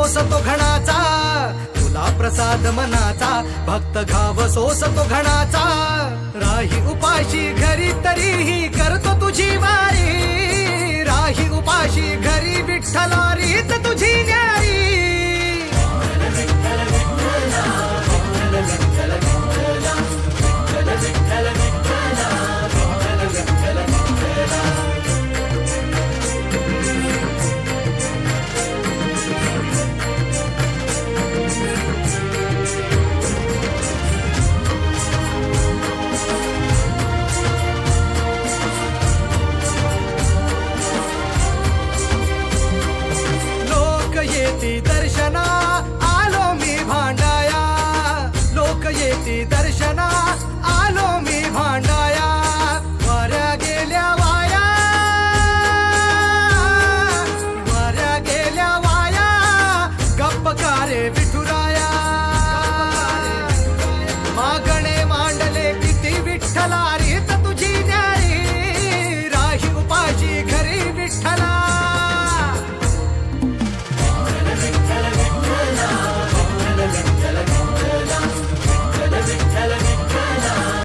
सोस तो घणाचा, तुला प्रसाद मनाचा, भक्त घाव सोस तो घणाचा. राही उपाशी घरी तरीही करतो तुझी वारी, राही उपाशी घरी विठ्ठला रीत तुझी न्यारी.